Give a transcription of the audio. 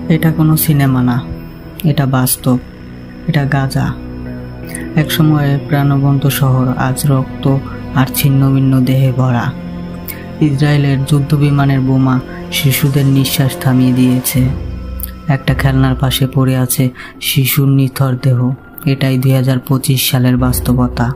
এটা কোনো সিনেমা না, এটা বাস্তব, এটা গাজা। একসময়ে প্রাণবন্ত শহর, আজ রক্ত আর ছিন্নভিন্ন দেহে ভরা। ইসরায়েলের যুদ্ধবিমানের বোমা শিশুদের নিঃশ্বাস থামিয়ে দিয়েছে। একটা খেলনার পাশে পড়ে আছে শিশুর নিথর দেহ। এটাই 2025 সালের বাস্তবতা।